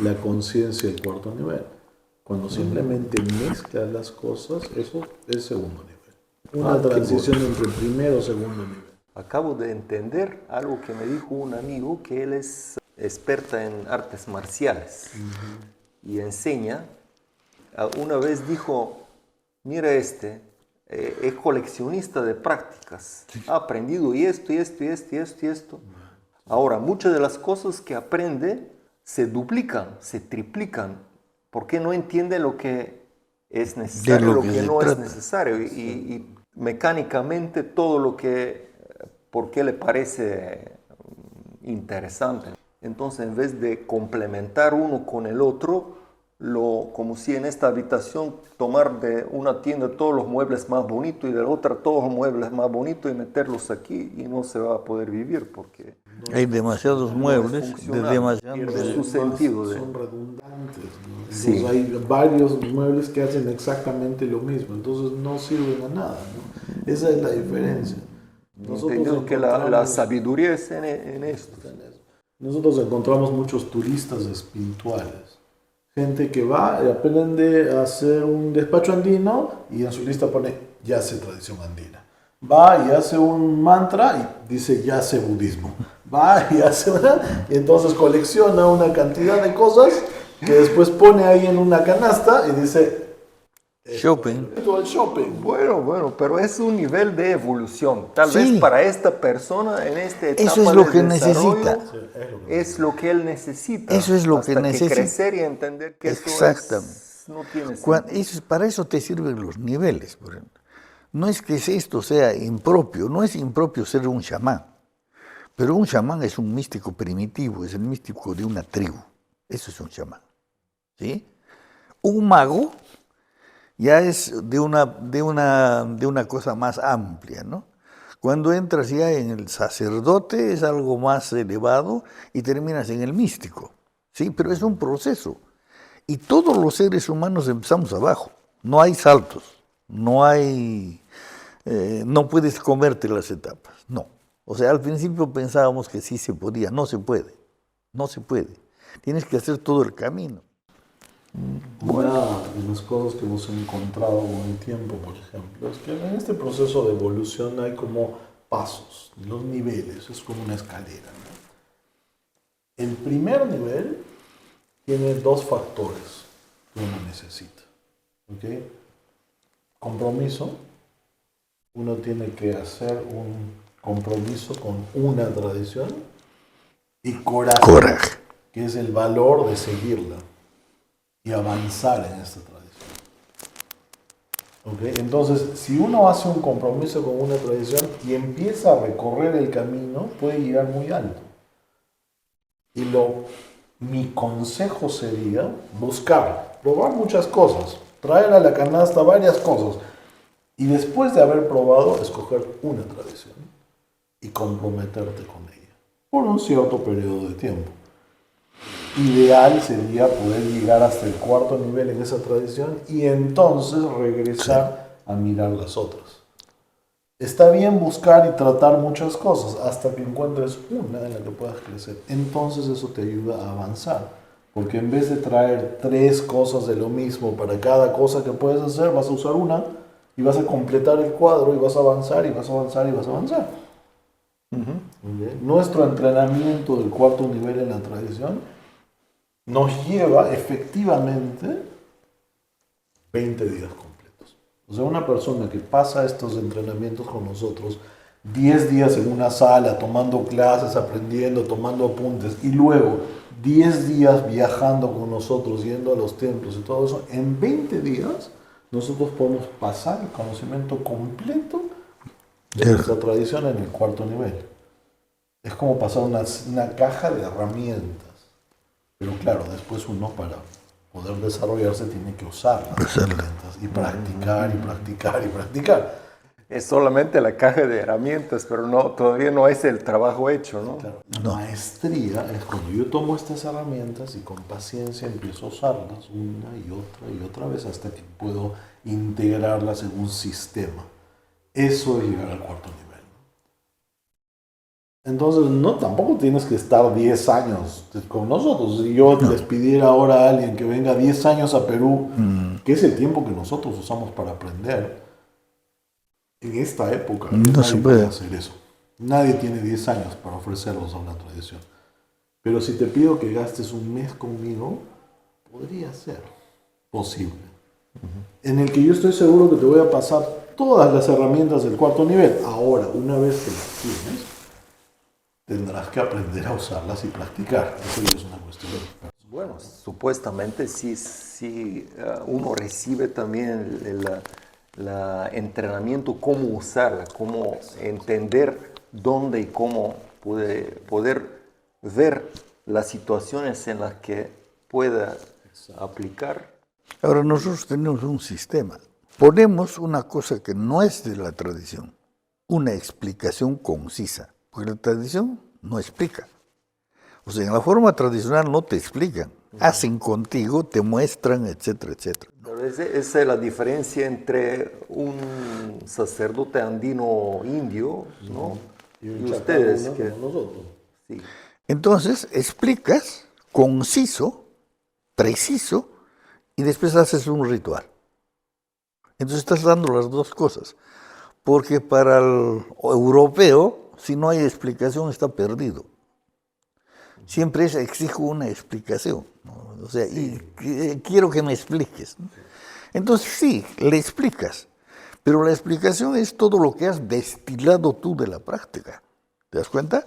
la conciencia del cuarto nivel. Cuando simplemente mezclas las cosas, eso es segundo nivel. Una transición entre primero y segundo nivel. Acabo de entender algo que me dijo un amigo, que él es experta en artes marciales y enseña. Una vez dijo, mira es coleccionista de prácticas, ha aprendido y esto. Ahora, muchas de las cosas que aprende se duplican, se triplican, porque no entiende lo que es necesario, lo que no es necesario, y mecánicamente todo lo que, porque le parece interesante. Entonces, en vez de complementar uno con el otro, como si en esta habitación tomar de una tienda todos los muebles más bonitos y de la otra todos los muebles más bonitos y meterlos aquí, y no se va a poder vivir porque hay demasiados muebles, pierde su sentido. Son redundantes, ¿no? Entonces Sí. hay varios muebles que hacen exactamente lo mismo, entonces no sirven a nada, ¿no? Esa es la diferencia. Entiendo que la sabiduría es en esto. Nosotros encontramos muchos turistas espirituales. Gente que va y aprende a hacer un despacho andino y en su lista pone ya hace tradición andina. Va y hace un mantra y dice ya hace budismo. Va y hace y entonces colecciona una cantidad de cosas que después pone ahí en una canasta y dice shopping. Todo el shopping. Bueno, pero es un nivel de evolución. Tal vez para esta persona en esta etapa eso es lo que desarrollo, necesita. es lo que él necesita. Eso es lo hasta que necesita. Crecer y entender que exactamente. Eso no tiene sentido. Para eso te sirven los niveles, por ejemplo. No es que esto sea impropio, no es impropio ser un chamán, pero un chamán es un místico primitivo, es el místico de una tribu. Eso es un chamán. ¿Sí? Un mago ya es de una cosa más amplia, ¿no? Cuando entras ya en el sacerdote es algo más elevado y terminas en el místico, ¿sí? Pero es un proceso. Y todos los seres humanos empezamos abajo, no hay saltos, no puedes comerte las etapas, no. O sea, al principio pensábamos que sí se podía, no se puede. Tienes que hacer todo el camino. Una de las cosas que hemos encontrado con el tiempo, por ejemplo, es que en este proceso de evolución hay como pasos, los niveles, es como una escalera, ¿no? El primer nivel tiene dos factores que uno necesita, ¿ok? compromiso, uno tiene que hacer un compromiso con una tradición y coraje, que es el valor de seguirla y avanzar en esta tradición. ¿Okay? Entonces, si uno hace un compromiso con una tradición y empieza a recorrer el camino, puede llegar muy alto. Y mi consejo sería buscar, probar muchas cosas, traer a la canasta varias cosas y después de haber probado, escoger una tradición y comprometerte con ella por un cierto periodo de tiempo. Ideal sería poder llegar hasta el cuarto nivel en esa tradición y entonces regresar a mirar las otras. Está bien buscar y tratar muchas cosas hasta que encuentres una en la que puedas crecer. Entonces eso te ayuda a avanzar. Porque en vez de traer 3 cosas de lo mismo para cada cosa que puedes hacer, vas a usar una y vas a completar el cuadro y vas a avanzar y vas a avanzar y vas a avanzar. ¿Okay? Nuestro entrenamiento del cuarto nivel en la tradición nos lleva efectivamente 20 días completos. O sea, una persona que pasa estos entrenamientos con nosotros, 10 días en una sala, tomando clases, aprendiendo, tomando apuntes, y luego 10 días viajando con nosotros, yendo a los templos y todo eso, en 20 días nosotros podemos pasar el conocimiento completo de nuestra tradición en el cuarto nivel. Es como pasar una caja de herramientas. Pero claro, después uno para poder desarrollarse tiene que usar las herramientas y practicar y practicar y practicar. Es solamente la caja de herramientas, pero todavía no es el trabajo hecho, ¿no? Claro, la maestría es cuando yo tomo estas herramientas y con paciencia empiezo a usarlas una y otra vez hasta que puedo integrarlas en un sistema. Eso es llegar al cuarto nivel. Entonces, tampoco tienes que estar 10 años con nosotros. Si yo les pidiera ahora a alguien que venga 10 años a Perú, que es el tiempo que nosotros usamos para aprender, en esta época no se puede hacer eso. Nadie tiene 10 años para ofrecerlos a una tradición. Pero si te pido que gastes un mes conmigo, podría ser posible. En el que yo estoy seguro que te voy a pasar todas las herramientas del cuarto nivel. Ahora, una vez que las tienes, tendrás que aprender a usarlas y practicar. Eso ya es una cuestión de... Bueno, supuestamente sí uno recibe también el entrenamiento, cómo usarla, cómo entender dónde y cómo poder ver las situaciones en las que pueda aplicar. Ahora nosotros tenemos un sistema. Ponemos una cosa que no es de la tradición, una explicación concisa. Porque la tradición no explica. O sea, en la forma tradicional no te explican. Hacen contigo, te muestran, etcétera, etcétera. Pero esa es la diferencia entre un sacerdote andino indio, ¿no? Y ustedes, que nosotros. Sí. Entonces, explicas, conciso, preciso, y después haces un ritual. Entonces estás dando las dos cosas. Porque para el europeo, si no hay explicación, está perdido. Siempre exijo una explicación, ¿no? O sea, y quiero que me expliques, ¿no? Entonces sí, le explicas, pero la explicación es todo lo que has destilado tú de la práctica. ¿Te das cuenta?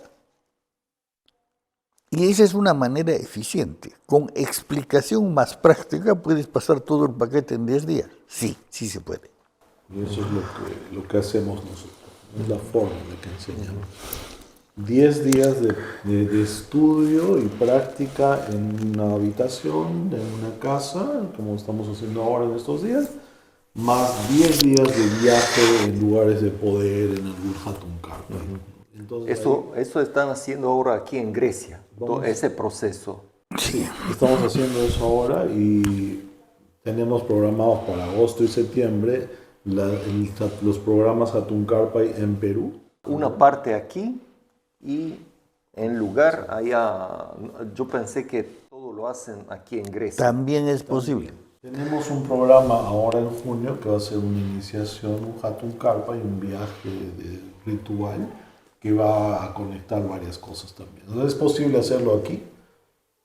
Y esa es una manera eficiente. Con explicación más práctica puedes pasar todo el paquete en 10 días. Sí, sí se puede. Y eso es lo que hacemos nosotros. Es la forma en la que enseñamos. 10 días de estudio y práctica en una habitación, en una casa, como estamos haciendo ahora en estos días, más 10 días de viaje en lugares de poder, en algún Hatun Karpa. Entonces, eso están haciendo ahora aquí en Grecia, todo ese proceso. Sí, estamos haciendo eso ahora y tenemos programados para agosto y septiembre los programas Hatun Karpa en Perú. Una parte aquí y en lugar allá. Yo pensé que todo lo hacen aquí en Grecia. También es posible. Tenemos un programa ahora en junio que va a ser una iniciación, un Hatun Karpa y un viaje ritual que va a conectar varias cosas también. Entonces es posible hacerlo aquí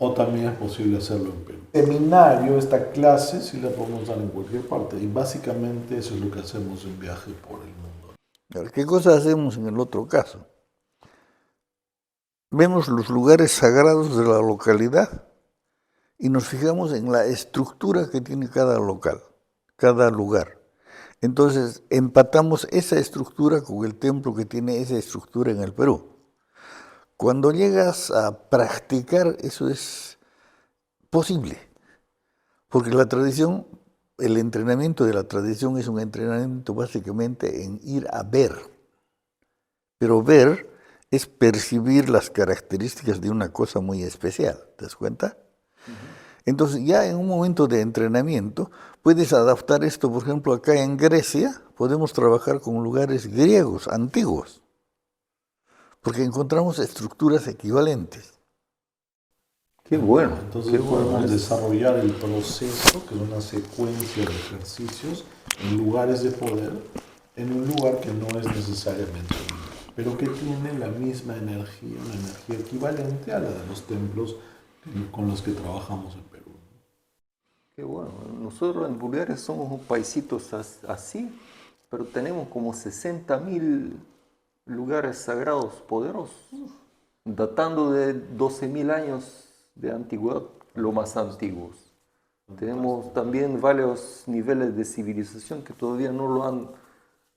O también es posible hacerlo en Perú. Seminario, esta clase, sí la podemos dar en cualquier parte. Y básicamente eso es lo que hacemos en Viaje por el Mundo. Ahora, ¿qué cosa hacemos en el otro caso? Vemos los lugares sagrados de la localidad y nos fijamos en la estructura que tiene cada local, cada lugar. Entonces, empatamos esa estructura con el templo que tiene esa estructura en el Perú. Cuando llegas a practicar, eso es posible, porque la tradición, el entrenamiento de la tradición es un entrenamiento básicamente en ir a ver. Pero ver es percibir las características de una cosa muy especial, ¿te das cuenta? Entonces ya en un momento de entrenamiento puedes adaptar esto, por ejemplo, acá en Grecia podemos trabajar con lugares griegos antiguos, porque encontramos estructuras equivalentes. Qué bueno. Entonces podemos desarrollar el proceso, que es una secuencia de ejercicios en lugares de poder, en un lugar que no es necesariamente libre, pero que tiene la misma energía, una energía equivalente a la de los templos con los que trabajamos en Perú. Qué bueno. Nosotros en Bulgaria somos un paisito así, pero tenemos como 60.000 lugares sagrados poderosos, datando de 12.000 años de antigüedad, lo más antiguos. Tenemos también varios niveles de civilización que todavía no lo han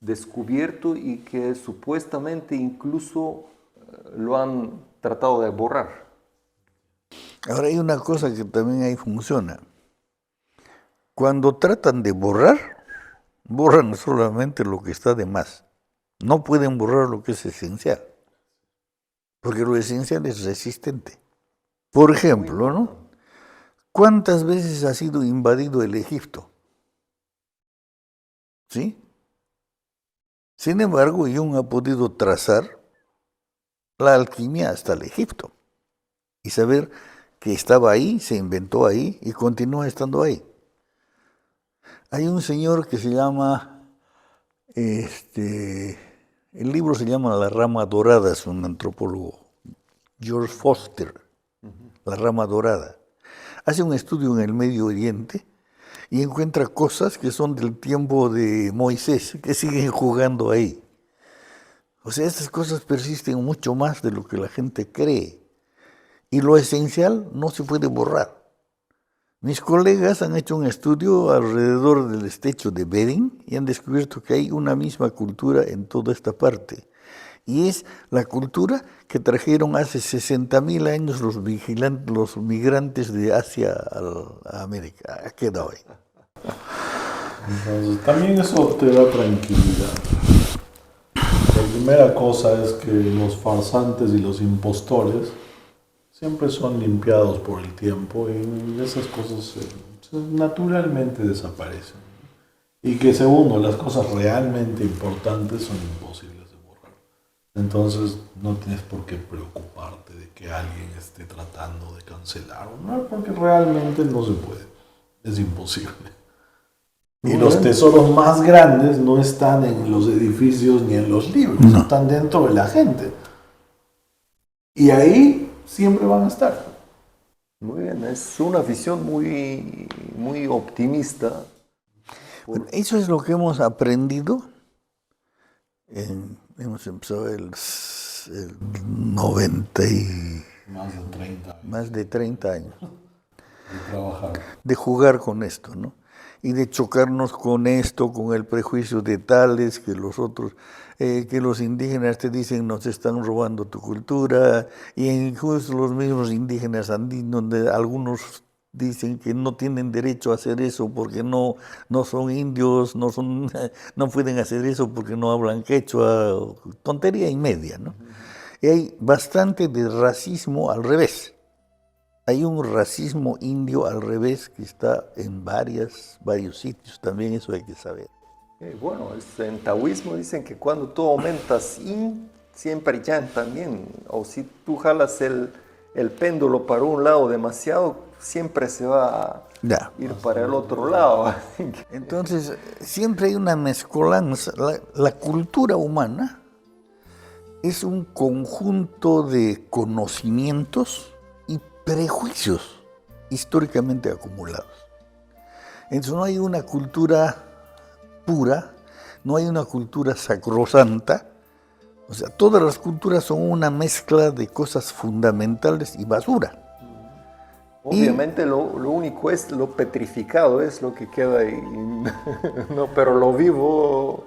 descubierto y que supuestamente incluso lo han tratado de borrar. Ahora hay una cosa que también ahí funciona. Cuando tratan de borrar, borran solamente lo que está de más. No pueden borrar lo que es esencial, porque lo esencial es resistente. Por ejemplo, ¿no? ¿Cuántas veces ha sido invadido el Egipto? ¿Sí? Sin embargo, Jung ha podido trazar la alquimia hasta el Egipto y saber que estaba ahí, se inventó ahí y continúa estando ahí. Hay un señor que se llama, el libro se llama La Rama Dorada, es un antropólogo, George Foster, La Rama Dorada. Hace un estudio en el Medio Oriente y encuentra cosas que son del tiempo de Moisés, que siguen jugando ahí. O sea, estas cosas persisten mucho más de lo que la gente cree. Y lo esencial no se puede borrar. Mis colegas han hecho un estudio alrededor del estrecho de Bering y han descubierto que hay una misma cultura en toda esta parte. Y es la cultura que trajeron hace 60.000 años los migrantes de Asia a América. Ha quedado ahí. Entonces, también eso te da tranquilidad. La primera cosa es que los farsantes y los impostores siempre son limpiados por el tiempo y esas cosas naturalmente desaparecen. Y que segundo, las cosas realmente importantes son imposibles de borrar. Entonces no tienes por qué preocuparte de que alguien esté tratando de cancelar o no, porque realmente no se puede. Es imposible. Y los tesoros más grandes no están en los edificios ni en los libros, están dentro de la gente. Y ahí siempre van a estar. Muy bien, es una visión muy, muy optimista. Bueno, eso es lo que hemos aprendido. Hemos empezado el 90 y... Más de 30 años. De trabajar. De jugar con esto, ¿no? Y de chocarnos con esto, con el prejuicio de tales, que los otros, que los indígenas te dicen nos están robando tu cultura, y incluso los mismos indígenas andinos, donde algunos dicen que no tienen derecho a hacer eso porque no son indios, no pueden hacer eso porque no hablan quechua, tontería y media, ¿no? Y hay bastante de racismo al revés. Hay un racismo indio al revés que está en varios sitios, también eso hay que saber. Bueno, en taoísmo dicen que cuando tú aumentas yin, siempre yang también. O si tú jalas el péndulo para un lado demasiado, siempre se va a ir para el otro lado. Entonces, siempre hay una mezcolanza. La cultura humana es un conjunto de conocimientos y prejuicios históricamente acumulados. Entonces no hay una cultura pura, no hay una cultura sacrosanta. O sea, todas las culturas son una mezcla de cosas fundamentales y basura. Obviamente lo único es lo petrificado, es lo que queda ahí. No, pero lo vivo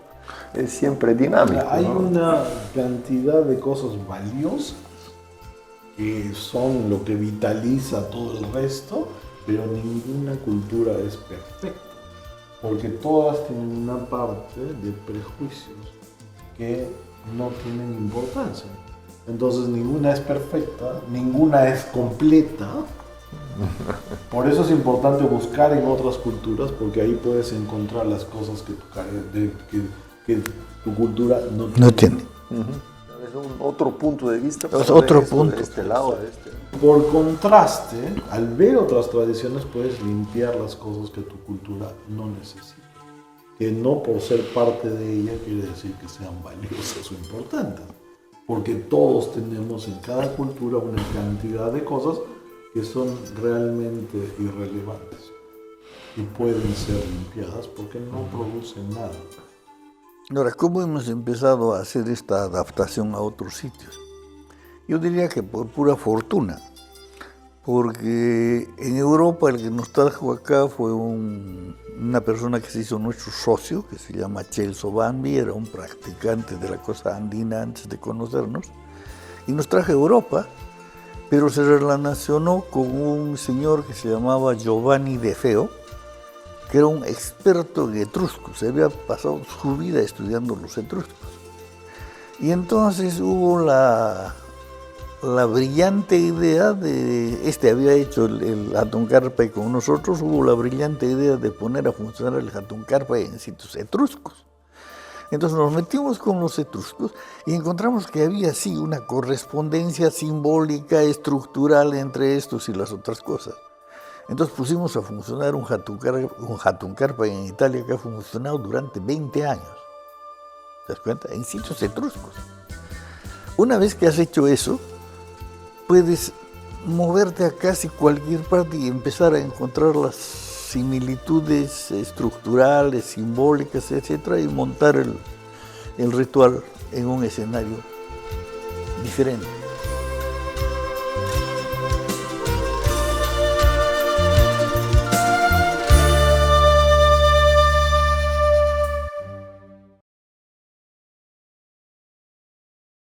es siempre dinámico. Hay ¿no? una cantidad de cosas valiosas que son lo que vitaliza todo el resto, pero ninguna cultura es perfecta, porque todas tienen una parte de prejuicios que no tienen importancia. Entonces ninguna es perfecta, ninguna es completa. Por eso es importante buscar en otras culturas, porque ahí puedes encontrar las cosas que tu cultura no tiene. Es otro punto de vista. Es otro punto. De este lado, de este. Por contraste, al ver otras tradiciones puedes limpiar las cosas que tu cultura no necesita. Que no por ser parte de ella quiere decir que sean valiosas o importantes. Porque todos tenemos en cada cultura una cantidad de cosas que son realmente irrelevantes y pueden ser limpiadas porque no producen nada. Ahora, ¿cómo hemos empezado a hacer esta adaptación a otros sitios? Yo diría que por pura fortuna, porque en Europa el que nos trajo acá fue una persona que se hizo nuestro socio, que se llama Celso Bambi, era un practicante de la cosa andina antes de conocernos, y nos trajo a Europa, pero se relacionó con un señor que se llamaba Giovanni De Feo, que era un experto en etruscos, se había pasado su vida estudiando los etruscos. Y entonces hubo la brillante idea de, había hecho el Hatun Carpa con nosotros, hubo la brillante idea de poner a funcionar el Hatun Carpa en sitios etruscos. Entonces nos metimos con los etruscos y encontramos que había sí una correspondencia simbólica, estructural entre estos y las otras cosas. Entonces pusimos a funcionar un Hatun Carpa en Italia que ha funcionado durante 20 años. ¿Te das cuenta? En sitios etruscos. Una vez que has hecho eso, puedes moverte a casi cualquier parte y empezar a encontrar las similitudes estructurales, simbólicas, etcétera, y montar el ritual en un escenario diferente.